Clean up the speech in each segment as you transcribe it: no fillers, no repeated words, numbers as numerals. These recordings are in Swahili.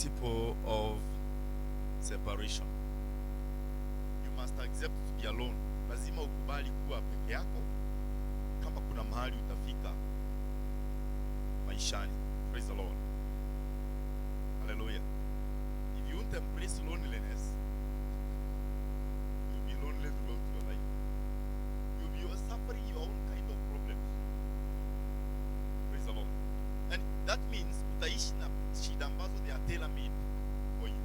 principle of separation. You must accept to be alone. Lazima ukubali kuwa peke yako kama kuna mahali utafika maishani. Praise the Lord. Hallelujah. If you won't embrace loneliness, you'll be lonely throughout your life. You'll be suffering your own kind of problems. Praise the Lord. And that means utaishi na shida ambazo they are tailor-made for you.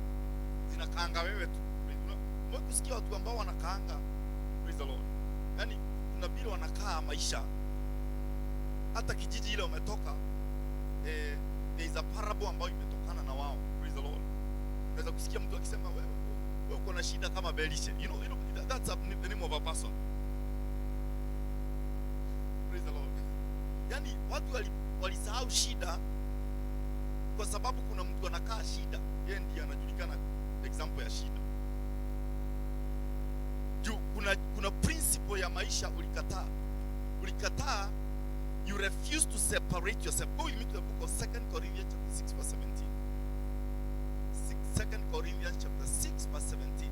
Zinakaanga wewe tu. Mwe kusikia watu ambao wanakaanga. Praise the Lord. Yani kuna vile wanakaa maisha. Hata kijiji ile umetoka, there is a parable ambayo imetokana na wao. Praise the Lord. Unaweza kusikia mtu akisema wewe uko na shida kama Belishe. You know that's the name of a person. Praise the Lord. Yani watu walisahau shida kwa sababu kuna mtu anakaa shida. Yeye ndiye anajulikana example ya shida. Kuna principle ya maisha ulikataa, you refuse to separate yourself. Go with me to the book of 2 Corinthians chapter 6 verse 17. 2 Corinthians chapter 6 verse 17.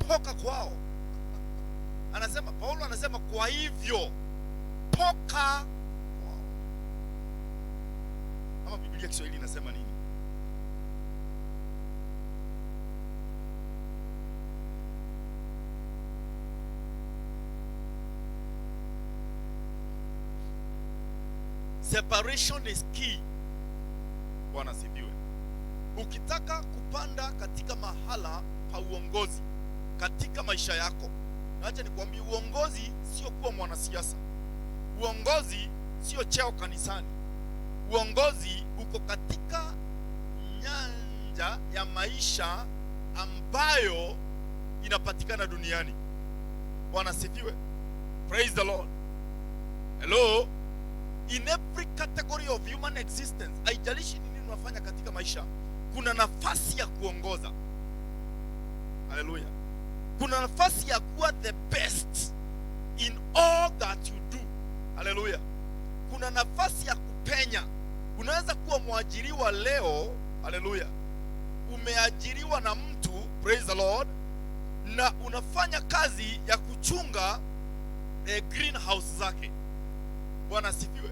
Toka kwao. Anasema Paulo anasema kwa hivyo toka kwao. Ama Biblia Kiswahili inasema nini? Separation is key. Bwana sifiwe. Ukitaka kupanda katika mahala pa uongozi katika maisha yako, acha nikwambie, uongozi sio kuwa mwanasiasa. Uongozi sio cheo kanisani. Uongozi uko katika nyanja ya maisha ambayo inapatikana duniani. Bwana sifiwe. Praise the Lord. Hello. In every category of human existence, haijalishi ni nini unafanya katika maisha, kuna nafasi ya kuongoza. Hallelujah. Kuna nafasi ya kuwa the best in all that you do. Hallelujah. Kuna nafasi ya kupenya. Unaweza kuwa mwajiriwa leo. Hallelujah. Umeajiriwa na mtu, praise the Lord, na unafanya kazi ya kuchunga greenhouse zake. Bwana sifiwe.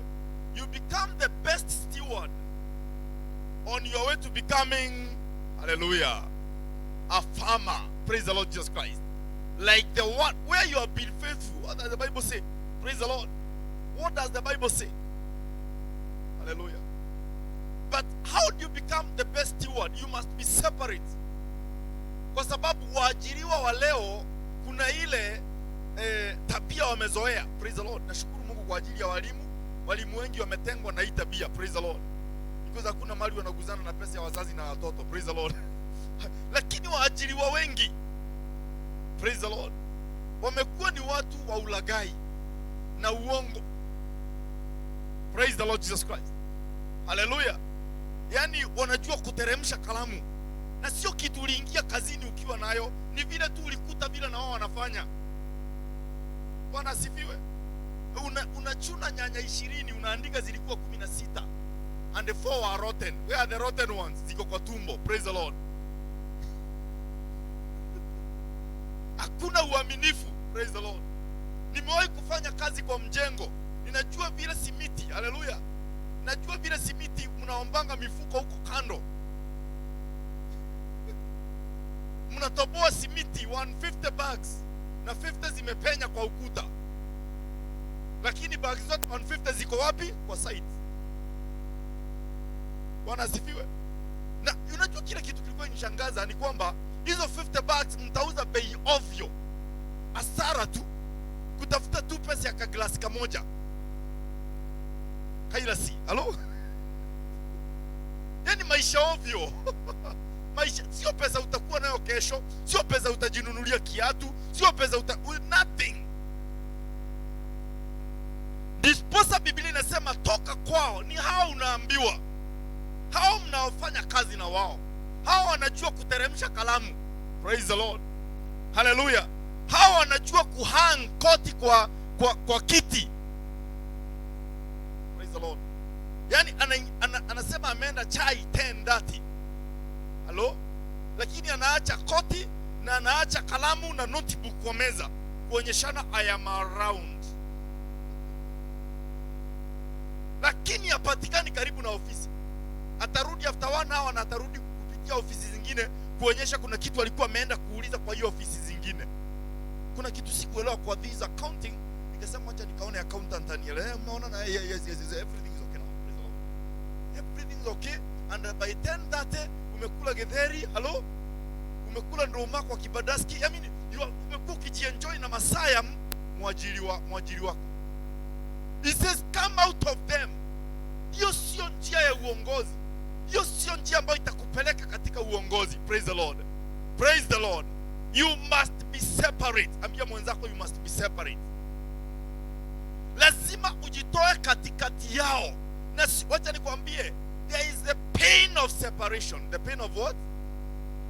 You become the best steward on your way to becoming, hallelujah, a farmer. Praise the Lord Jesus Christ. Like the one where you have been faithful. What does the Bible say? Praise the Lord. What does the Bible say? Hallelujah. But how do you become the best steward? You must be separate. Kwa sababu waajiriwa wa leo kuna ile tabia wamezoea. Praise the Lord. Nashukuru Mungu kwa ajili ya walimu. Walimu wengi wametengwa na hii tabia. Praise the Lord. Because hakuna mali wanaguzana na pesa ya wazazi na watoto. Praise the Lord. Lakini waajiriwa wengi, praise the Lord, wamekuwa ni watu wa ulaghai na uongo. Praise the Lord Jesus Christ. Hallelujah. Yani wanajua kuteremsha kalamu. Na sio kitu uliingia kazini ukiwa nayo, ni vile tu ulikuta vile na wao wanafanya. Bwana asifiwe. Unachuna nyanya 20, unaandika zilikuwa 16. And the 4 are rotten. Where are the rotten ones? Ziko kwa tumbo. Praise the Lord. Hakuna uaminifu. Praise the Lord. Nimewahi kufanya kazi kwa mjengo. Ninajua vile simiti. Hallelujah. Najua vile simiti mnaombanga mifuko huko kando. Mnatoboa simiti 150 bags na 50 zimepenya kwa ukuta. Lakini bags zote 150 ziko wapi? Kwa site. Bwana asifiwe. Na unajua kile kitu kilikuwa nishangaza ni kwamba hizo 50 bags mtauza bei ovyo. Hasara tu. Kutafuta tu pesa ya kaglasi kamoja. Kailasi. Halo? Yani maisha ovyo. Maisha sio pesa utakuwa nayo kesho, sio pesa utajinunulia kiatu, sio pesa nothing. Disposa Biblia inasema toka kwao. Ni hao unaambiwa. Hao mnaofanya kazi na wao. Hawa wanajua kuteremsha kalamu. Praise the Lord. Hallelujah. Hawa wanajua kuhang koti kwa kiti. Praise the Lord. Yani anasema ameenda chai 10:30. Hello? Lakini anaacha koti na anaacha kalamu na notebook kwa meza kuonyeshana I am around. Lakini hapatikani karibu na ofisi. Atarudi after 1 hour na atarudi kupitia ofisi zingine kuonyesha kuna kitu alikuwa ameenda kuuliza kwa hiyo ofisi zingine. Kuna kitu sikuelewa kwa this accounting, nikasema acha nikaone accountant anielewe. Unaona na yes, everything is okay now. Praise the Lord. Everything is okay, and by 10:30 umekula getheri. Hello? Umekula ndoma kwa kibadaski. I mean, umekuwa ukijienjoy na masaya mwajiri wako. He says come out of them. Hiyo sio njia ya uongozi. Hiyo sio njia ambayo itakupeleka katika uongozi. Praise the Lord. Praise the Lord. You must be separate. Ambia mwenzako you must be separate. Lazima ujitoe katikati yao. Na wacha nikwambie, there is the pain of separation. The pain of what?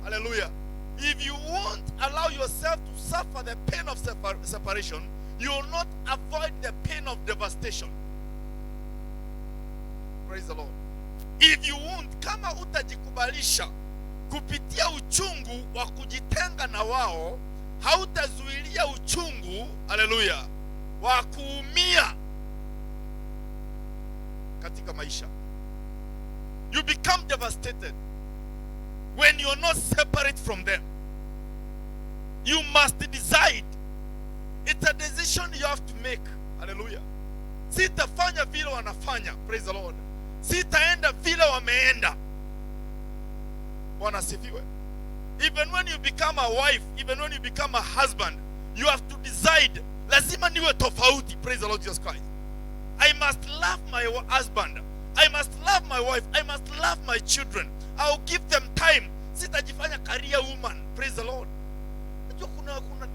Hallelujah. If you won't allow yourself to suffer the pain of separation, you will not avoid the pain of devastation. Praise the Lord. If you won't, kama utajikubalisha kupitia uchungu wa kujitenga na wao, hautazuilia uchungu, haleluya, wa kuumia katika maisha. You become devastated when you are not separate from them. You must decide. It's a decision you have to make. Hallelujah. Sitafanya vile wanafanya. Praise the Lord. Sitaenda vile wameenda. Bwana asifiwe. Even when you become a wife, even when you become a husband, you have to decide. Lazima niwe tofauti. Praise the Lord Jesus Christ. I must love my husband. I must love my wife. I must love my children. I will give them time. Sitajifanya career woman. Praise the Lord.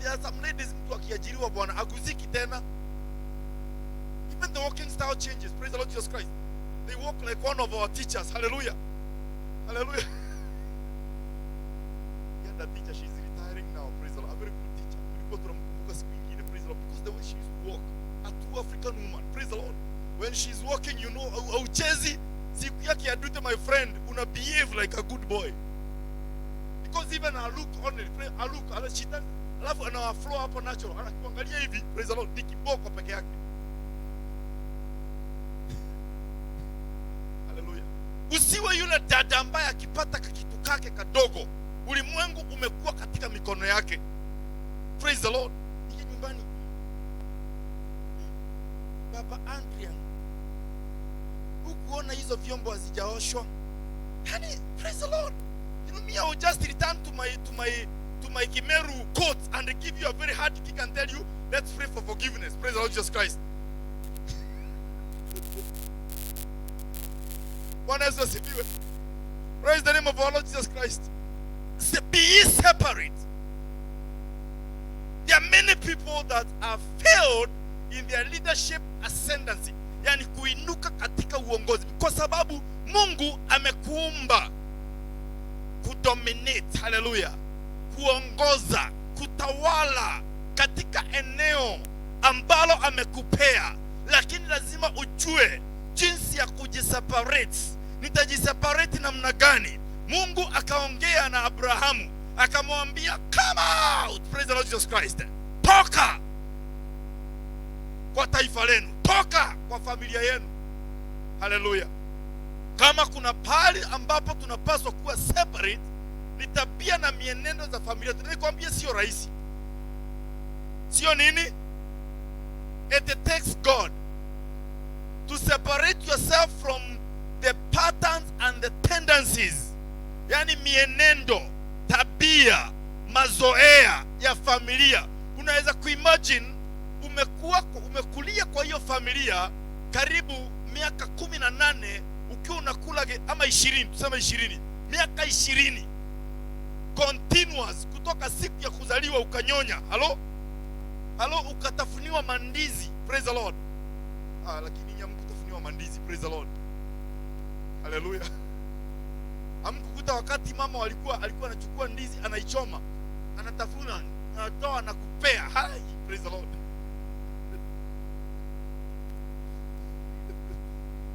There are some ladies mtu akiajiriwa bwana aguziki tena. Even the walking style changes. Praise the Lord Jesus Christ. They walk like one of our teachers. Hallelujah. Hallelujah. Yeah, that teacher, she's retiring now. Praise the Lord. A very good teacher. Praise the Lord. Because the way she used to walk, a true African woman. Praise the Lord. When she's walking, you know, uchezi siku yake ya dute, my friend, una behave like a good boy. Because even her look only, her look, she does, alafu ana flow hapo natural. Anakuangalia hivi, praise the Lord, ni kiboko peke yake. Hallelujah. Usiwe yule dada ambaye akipata kitu kake kadogo, ulimwengu umekuwa katika mikono yake. Praise the Lord. Nije nyumbani. Baba Adrian, ukuona hizo vyombo hazijaoshwa? Yani, praise the Lord. You know me, I will just return to my Kimeru court and give you a very hard kick and tell you, let's pray for forgiveness. Praise the Lord Jesus Christ. Praise the name of our Lord Jesus Christ. Be ye separate. There are many people that have failed in their leadership ascendancy, yani kuinuka katika uongozi, kwa sababu Mungu amekuumba kudominate, hallelujah, kuongoza, kutawala katika eneo ambalo amekupea, lakini lazima ujue jinsi ya kujiseparate. Nitajiseparate namna gani? Mungu akaongea na Abrahamu akamwambia come out. Praise the Lord Jesus Christ. Toka kwa taifa lenu, toka kwa familia yenu. Hallelujah. Kama kuna pahali ambapo tunapaswa kuwa separate, ni tabia na mienendo za familia. Tunakwambia sio rahisi. Sio nini? It takes God to separate yourself from the patterns and the tendencies. Yani mienendo, tabia, mazoea ya familia. Unaweza kuimagine umekulia kwa hiyo familia karibu miaka 18 ukiwa unakula ama 20, tuseme 20. Miaka 20 continuous kutoka siku ya kuzaliwa ukanyonya. Halo ukatafuniwa mandizi. Praise the Lord. Lakini nyamkutafuniwa mandizi. Praise the Lord. Hallelujah. Hamkukuta wakati mama alikuwa anachukua ndizi anaichoma, anatafuna, anatoa na kupea. Hai, praise the Lord.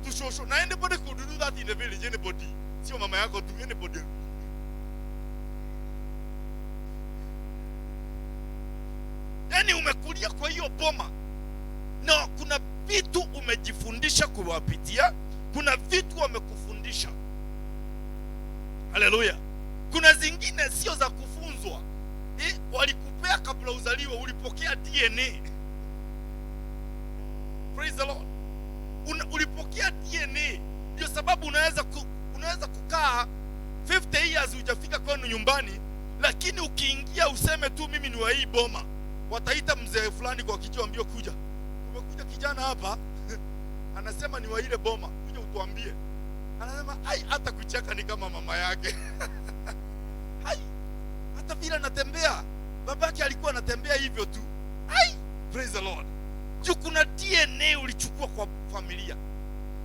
To show. Now anybody could do that in the village, anybody. Sio mama yako tu, anybody. Yani umekulia kwa hiyo boma. No, kuna vitu umejifundisha kuwapitia, kuna vitu wamekufundisha. Haleluya. Kuna zingine sio za kufunzwa. Walikupea kabla uzaliwa, ulipokea DNA. Praise the Lord. Ulipokea DNA. Ndio sababu unaweza kukaa 50 years hujafika kwenu nyumbani, lakini ukiingia useme tu mimi ni wa hii boma, wataita mzee fulani kwa kichwa, ambio kuja. Umekuja kijana hapa anasema ni wa ile boma, kuja utuambie. Anasema ai, hata kucheka ni kama mama yake. Hai, hata vile anatembea babake alikuwa anatembea hivyo tu. Ai, praise the Lord. Juu kuna DNA ulichukua kwa familia.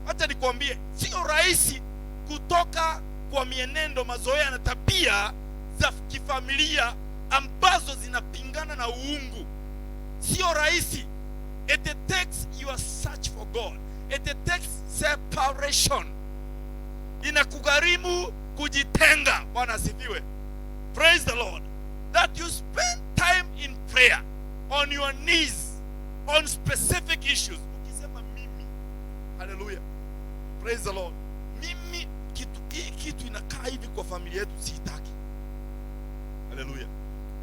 Hata nikwambie, sio rahisi kutoka kwa mienendo, mazoea na tabia za kifamilia ambazo zinapingana na uungu. Sio rahisi. It takes your search for God. It takes separation. Inakugharimu kujitenga. Bwana asifiwe. Praise the Lord. That you spend time in prayer, on your knees, on specific issues. Ukisema mimi, hallelujah, praise the Lord, mimi kitu inakaa hivi kwa familia yetu siitaki. Hallelujah.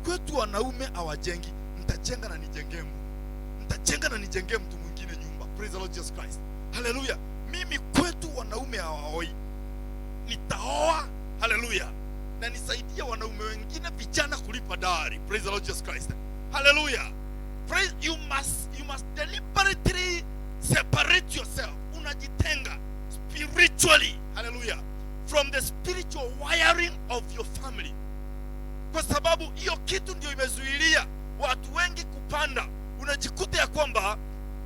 Kwetu wanaume hawajengi, nitajenga na nijengee Mungu, nitajenga na nijengee mtu mwingine nyumba. Praise the Lord Jesus Christ. Hallelujah. Mimi kwetu wanaume hawaoi, nitaoa. Hallelujah. Na nisaidia wanaume wengine vijana kulipa dawari. Praise the Lord Jesus Christ. Hallelujah. Praise, you must deliberately separate yourself. Unajitenga spiritually, hallelujah, from the spiritual wiring of your family. Kwa sababu hiyo kitu ndio imezuilia watu wengi kupanda. Unajikuta ya kwamba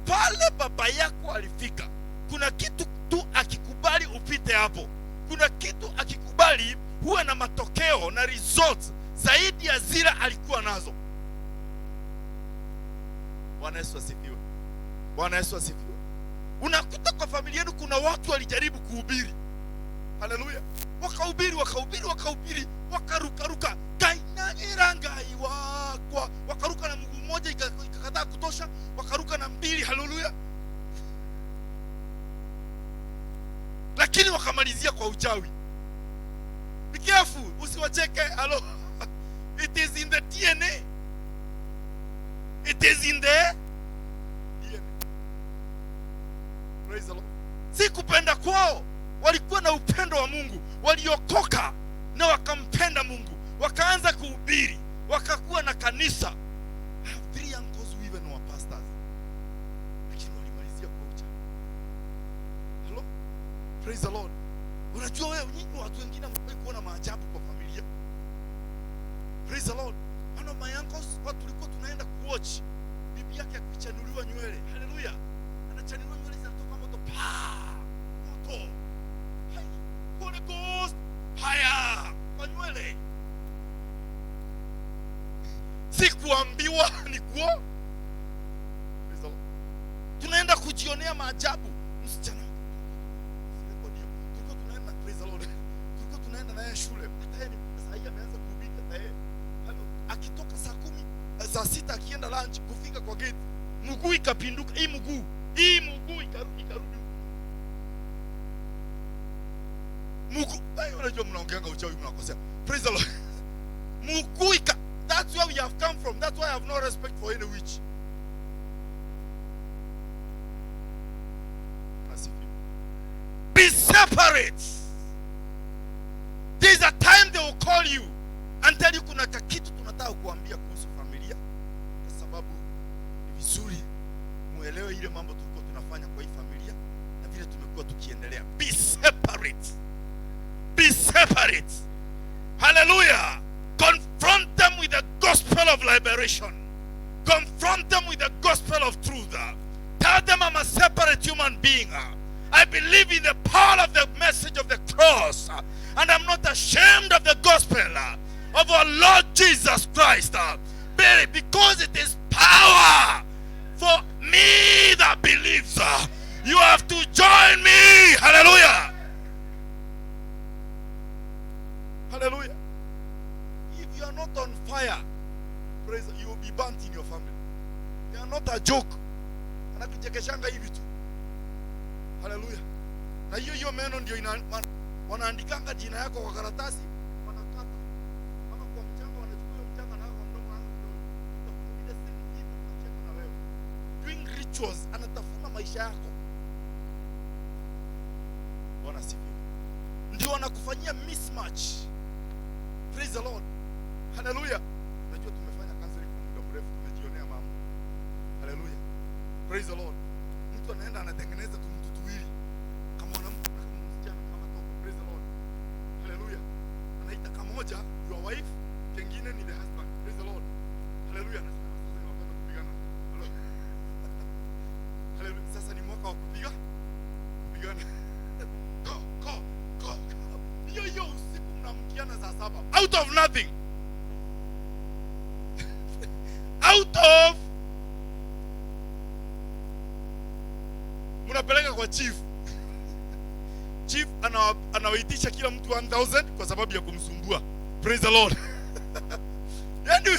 pale baba yako alifika, kuna kitu tu akikubali upite hapo. Kuna kitu akikubali huwa na matokeo na results zaidi ya zile alikuwa nazo. Bwana Yesu asifiwe. Bwana Yesu asifiwe. Unakuta kwa familia yenu kuna watu walijaribu kuhubiri. Haleluya. Wakahubiri, wakaruka. Kaina irangai wakwa. Wakaruka na mguu mmoja ikakataa kutosha, wakaruka na mbili. Haleluya. Lakini wakamalizia kwa uchawi. Be careful, usiwacheke. Hello. It is in the DNA. It is in the DNA. Praise the Lord. Si kupenda kwao, walikuwa na upendo wa Mungu, waliokoka na wakampenda Mungu, wakaanza kuhubiri, wakakuwa na kanisa. I have 3 uncles who even were pastors, lakini walimalizia kwa uchawi. Hello? Praise the Lord. Unajua wewe, nyinyi watu wengine mko kuona maajabu kwa familia. Praise the Lord. One of my uncles, watu tulikuwa tunaenda kuwatch bibi yake akichanuliwa nywele. Hallelujah. Anachanuliwa nywele zinatoka moto. Moto. Hey, Holy Ghost. Haya, kwa nywele. Sikuambiwa ni kuo. Tunaenda kujionea maajabu. Msichana. Tulikuwa tunaenda, praise the Lord. Tulikuwa tunaenda naye shule. Hata yeye sasa hivi ameanza kuhubiri hata yeye. Akitoka saa 10, saa 6 akienda lunch, kufika kwa gate, mguu ikapinduka. Hii mguu ikarudi. Mguu, unajua mnaongeanga uchawi mnakosea. Praise the Lord. Mguu that's where we have come from. That's why I have no respect for any witch. Be separate. There is a time they will call you and tell you kuna kitu tunataka kuambia kuhusu familia, kwa sababu ni vizuri muelewe ile mambo tulikuwa tunafanya kwa hii familia na vile tumekuwa tukiendelea. Be separate. Be separate. Hallelujah. Confront them with the gospel of liberation. Confront them with the gospel of truth. Tell them I'm a separate human being. I believe in the power of the message of the cross. And I'm not ashamed of the gospel of our Lord Jesus Christ, because it is power for me that believes. You have to join me. Hallelujah. Hallelujah. If you are not on fire, praise, you will be burnt in your family. They are not a joke. Anakuchekeshanga hivi tu. Hallelujah. Na hiyo meno ndio wanaandikanga jina yako kwa karatasi, wanakata. Kama kwa mchanga wanachukua mchanga na mdomo wangu ndio ile siri tunacheka na wewe. Doing rituals anatafuna maisha yako. Bwana sifiwe. Ndio wanakufanyia mismatch. Praise the Lord. Hallelujah. Najua tumefanya kazi kwa muda mrefu, tumejionea mambo. Hallelujah. Praise the Lord. Mtu anaenda anatengeneza mtu tuwili kama mwanamke na kama msichana kama toka. Praise the Lord. Hallelujah. Anaita kamoja your wife, kingine ni the husband. Praise the Lord. Hallelujah. Nasema sasa ni wakati wa kupigana. Hallelujah. Sasa ni mwaka wa kupigana. Go. Hiyo usiku mnamkiana saa 7. Out of nothing. Out of mnapeleka kwa chief. Chief anawaitisha kila mtu 1000 kwa sababu ya kumsumbua. Praise the Lord. Yani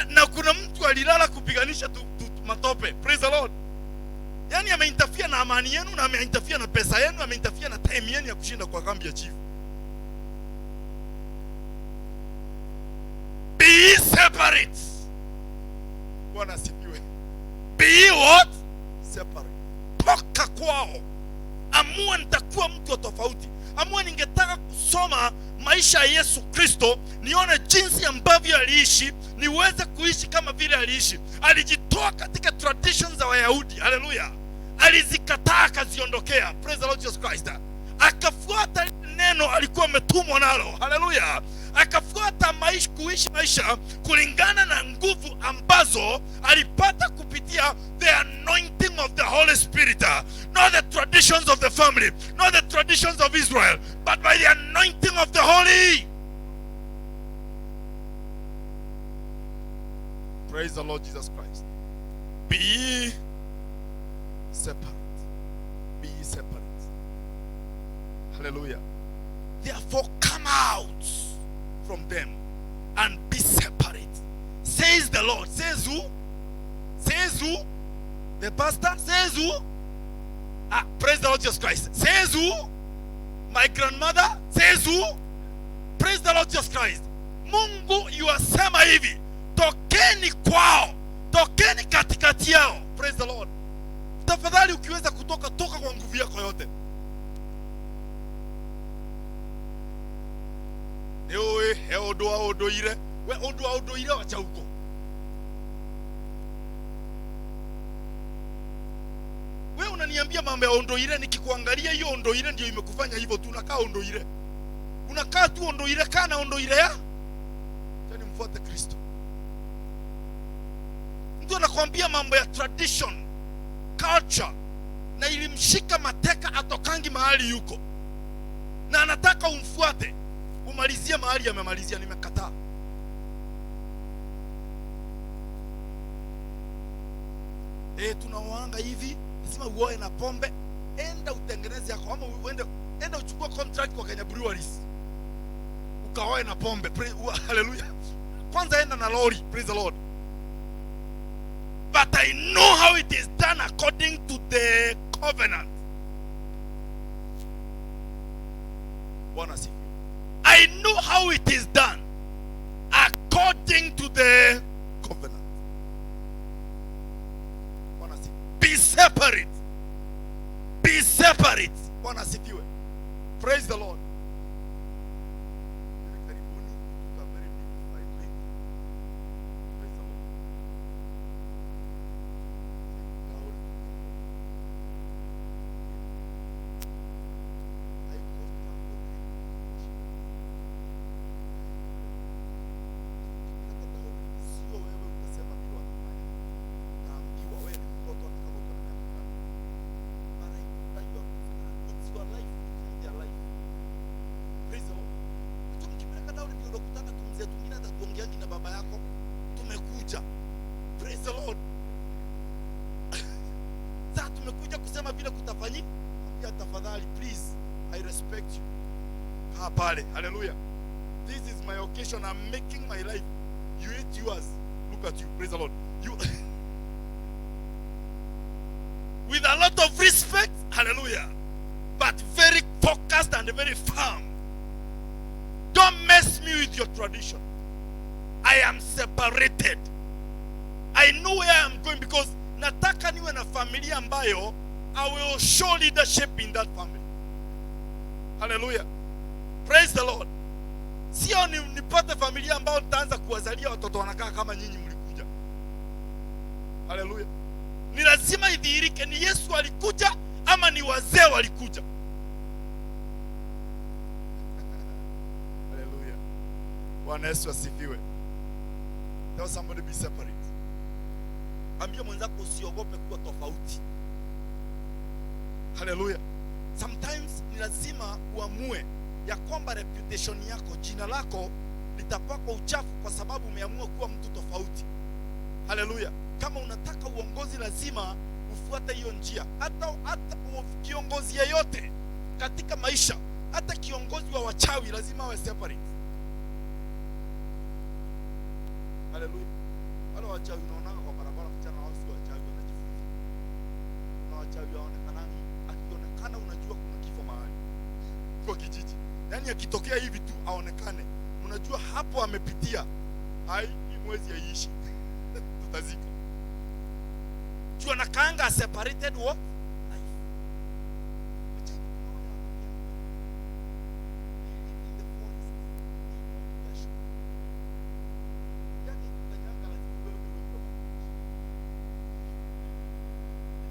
na kuna mtu alilala kupiganisha matope. Praise the Lord. Yani ameinterfere na amani yenu, na ameinterfere na pesa yenu, ameinterfere na time yenu ya kushinda kwa kambi ya chief. Be separate. Bwana sifiwe. Be what? Separate. Toka kwao. Amua nitakuwa mtu wa tofauti. Amua ningetaka kusoma maisha ya Yesu Kristo, nione jinsi ambavyo aliishi, niweze kuishi kama vile aliishi. Alijitoa katika traditions za Wayahudi. Hallelujah. Alizikataa akaziondokea. Praise the Lord Jesus Christ. Akafuata neno alikuwa ametumwa nalo. Hallelujah. Akafuata kuishi maisha kulingana na nguvu ambazo alipata kupitia the anointing of the Holy Spirit. Not the traditions of the family, not the traditions of Israel, but by the anointing of the Holy. Praise the Lord Jesus Christ. Be ye separate. Be ye separate. Hallelujah. Therefore come out from them and be separate, says the Lord. Says who? Says who? The pastor? Says who? Praise the Lord Jesus Christ. Says who? My grandmother? Says who? Praise the Lord Jesus Christ. Mungu yuasema hivi, tokeni kwao, tokeni katikati yao. Praise the Lord. Tafadhali ukiweza kutoka, toka kwa nguvu yako yote. Ewe odoire, we odoire wacha huko. Wewe unaniambia mambo ya ondoire, nikikuangalia hiyo ondoire ndio imekufanya hivyo tu. Unakaa ondoire, unakaa tu ondoire, kana ondoire ya tani. Mfuate Kristo. Mtu anakuambia mambo ya tradition, culture, na ilimshika mateka, atokangi mahali yuko, na anataka umfuate, umalizie mahali amemalizia. Nimekataa. Tunaoanga hivi, lazima uoe na pombe. Enda utengeneze yako, ama enda uchukue contract kwa Kenya Breweries, ukaoe na pombe. Hallelujah. Kwanza enda na lori. Praise the Lord. But I know how it is done according to the covenant. Bwana sifiwe. I know how it is done according to the covenant. Be separate. Be separate. Bwana sifiwe. Praise the Lord. uongeangi na baba yako, tumekuja. Praise the Lord. Sasa tumekuja kusema vile kutafanyika. Ambia tafadhali, please, I respect you. Kaa pale. Hallelujah. This is my occasion. I'm making my life. You eat yours. Look at you. Praise the Lord. You with a lot of respect. Hallelujah. But very focused and very firm. Don't mess me with your tradition. I am separated. I know where I am going because nataka niwe na familia ambayo I will show leadership in that family. Hallelujah. Praise the Lord. Sio nipate familia ambayo nitaanza kuwazalia watoto wanakaa kama nyinyi mlikuja. Hallelujah. Ni lazima idhihirike ni Yesu alikuja ama ni wazee walikuja. Hallelujah. Bwana Yesu asifiwe. Tell somebody be separate. Ambia mwenzako usiogope kuwa tofauti. Hallelujah. Sometimes ni lazima uamue ya kwamba reputation yako, jina lako litapakwa uchafu kwa sababu umeamua kuwa mtu tofauti. Hallelujah. Kama unataka uongozi lazima ufuate hiyo njia. Hata kiongozi yeyote katika maisha, hata kiongozi wa wachawi lazima awe separate. Hallelujah. Wale wachawi unaona kwa barabara mchana, wao si wachawi, wanajifunza. Kuna wachawi waonekana, akionekana unajua kuna kifo mahali kwa kijiji. Yaani akitokea hivi tu aonekane, unajua hapo amepitia. Hai, hii mwezi haiishi. Tutazika. Jua na kaanga separated what? Life.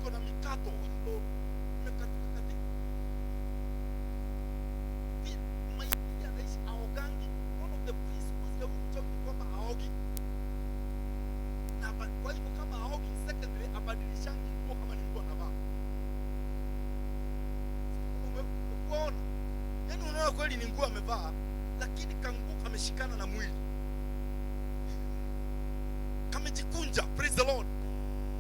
Kuna mikato. Kweli ni nguo amevaa, lakini kanguo kameshikana na mwili, kamejikunja. Praise the Lord.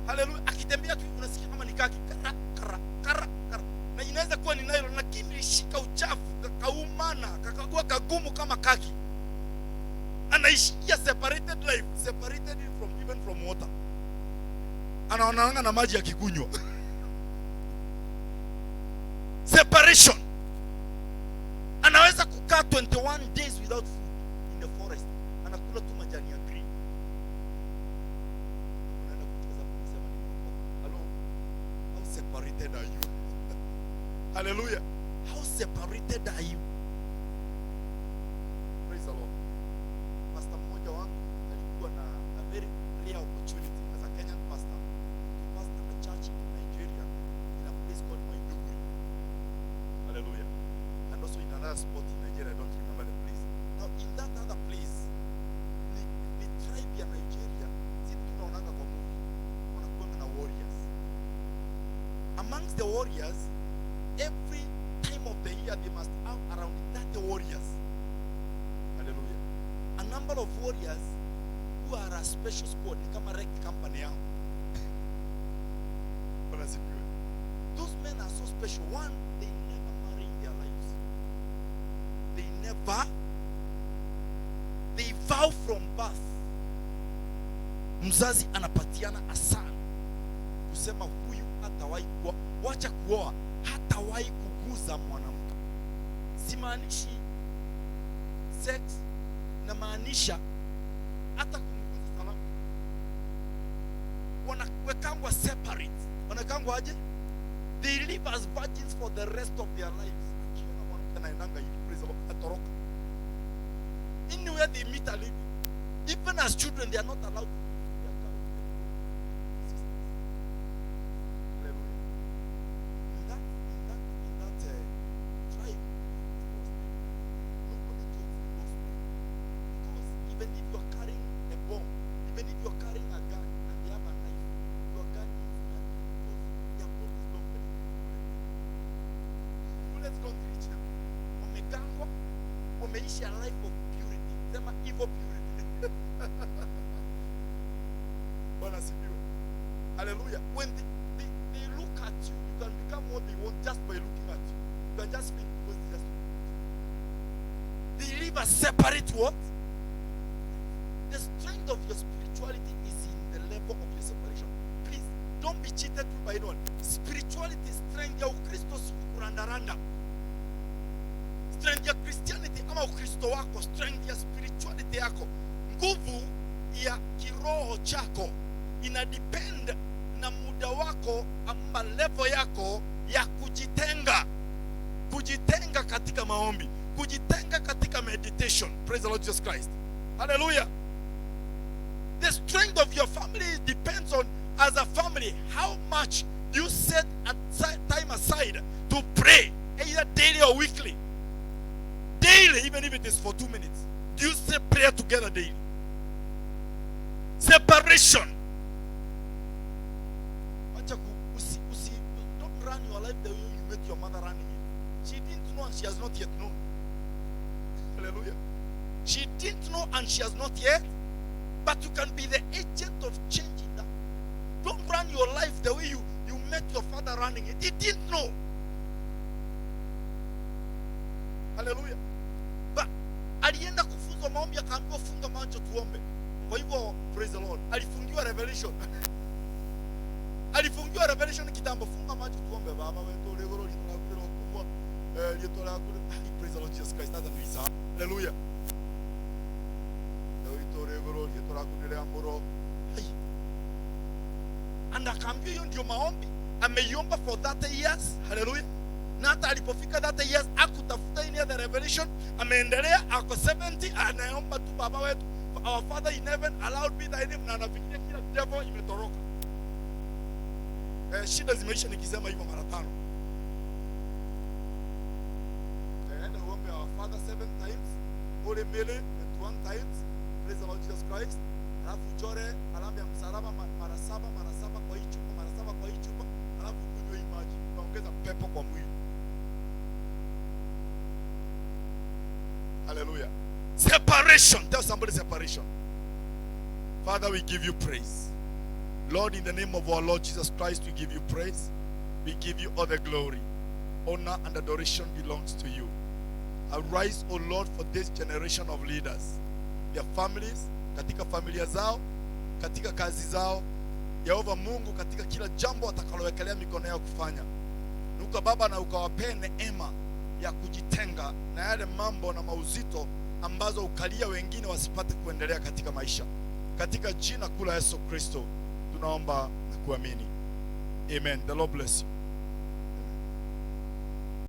Hallelujah. Akitembea tu unasikia kama ni kaki kara kara kara kara, na inaweza kuwa ni nylon, lakini ilishika uchafu, kakaumana, kakagua kagumu kama kaki. Anaishikia separated life, separated from even from water. Anaonana na maji yakikunywa. Separation. Anaweza kukaa 21 days without food in the forest. Anakula tu majani ya green. Unaenda kucheza kusema ni Mungu. Hello. How separated are you? Hallelujah. How separated are you? Praise the Lord. Pastor mmoja wangu alikuwa na a very rare opportunity as a Kenyan pastor to pastor a church in Nigeria in a place called Maiduguri. Hallelujah. And also in another spot in Nigeria, I don't remember the place. Now in that other place, the tribe ya Nigeria, sisi tunaonanga kwa movie, wanakuwa na warriors. Amongst the warriors, every time of the year they must have around 30 warriors. Hallelujah. A number of warriors who are a special squad, ni kama rec company yao. Those men are so special. One, they never marry in their lives. They vow from birth. Mzazi anapatiana asana kusema huyu hatawahi kuoa, wacha kuoa, hatawahi kuguza mwanamke. Simaanishi sex, na maanisha hata kumguza salamu. Wanawekangwa separate. Wanawekangwa aje? They live as virgins for the rest of their lives. Akiona mwanamke anaendanga hivi, praise the Lord, atoroka. Anywhere they meet a lady, even as children, they are not allowed to leave their car with their sisters. Hallelujah. In that tribe, nobody talks the gospel. Because even if you are carrying a bomb, even if you are carrying a gun and they have a knife, your gun is not, because their bodies don't penetrate bullets. Bullets don't reach them. Wamegangwa, wameishi a life of purity. Sema evil purity. Hallelujah. When they look at you, you can become what they want just by looking at you. You can just think because they live a separate what? The strength of your spirituality is in the level of your separation. Please, don't be cheated by anyone. Spirituality, strength ya Ukristo si kurandaranda. Strength ya Christianity ama Ukristo wako, strength ya spirituality yako, nguvu ya kiroho chako ina depend na muda wako ama level yako ya kujitenga katika maombi, kujitenga katika meditation. Praise the Lord Jesus Christ. Hallelujah. The strength of your family depends on, as a family, how much do you set time aside to pray, either daily or weekly. Daily, even if it is for 2 minutes. Do you say prayer together daily? Separation. Don't run your life the way you met your mother running it. She didn't know and she has not yet known. Hallelujah. She didn't know and she has not yet. But you can be the agent of changing that. Don't run your life the way you met your father running it. He didn't know. Hallelujah. But alienda kufunzwa maombi akaambiwa funga macho tuombe. Kwa hivyo praise the Lord. Alifungiwa revelation. Alifungiwa revelation kitambo, funga macho tuombe baba wetu legoro linakula kubwa litola kule. Praise the Lord Jesus Christ. That's the reason. Hallelujah. And akaambia hiyo ndio maombi ameiomba for 30 years. Hallelujah. Na hata alipofika 30 years akutafuta any other revelation, ameendelea ako 70 anaomba tu baba wetu, our father in heaven, allowed me thy name, na anafikiria kila devil imetoroka. Shida zimeisha nikisema hivyo mara 5. Enda uombe our father 7 times, Holy Mary 21 times. Praise the Lord Jesus Christ. Alafu chore alama ya msalaba mara 7 kwa hii chupa, mara 7 kwa hii chupa, alafu kunywa hii maji, unaongeza pepo kwa mwili. Hallelujah. Separation. Tell somebody separation. Father, we give you praise. Lord, in the name of our Lord Jesus Christ, we give you praise. We give you all the glory. Honor and adoration belongs to you. Arise, O Lord, for this generation of leaders. Their families, katika familia zao, katika kazi zao. Yehova Mungu, katika kila jambo watakalowekelea mikono yao kufanya. Nuka Baba, na ukawapee neema ya kujitenga na yale mambo na mauzito ambazo ukalia wengine wasipate kuendelea katika maisha. Katika jina kuu la Yesu Kristo tunaomba na kuamini. Amen. The Lord bless you.